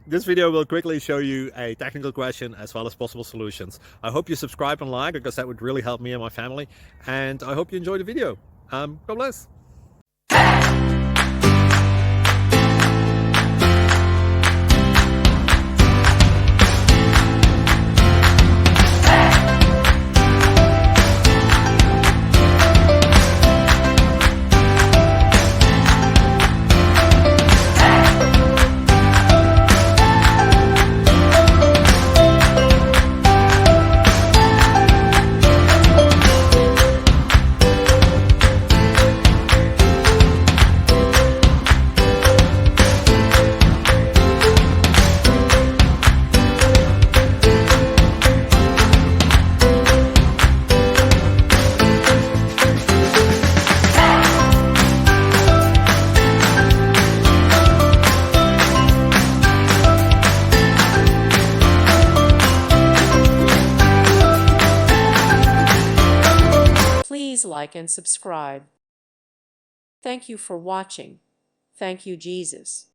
This video will quickly show you a technical question as well as possible solutions. I hope you subscribe and like, because that would really help me and my family. And I hope you enjoy the video. God bless. Please like and subscribe. Thank you for watching. Thank you, Jesus.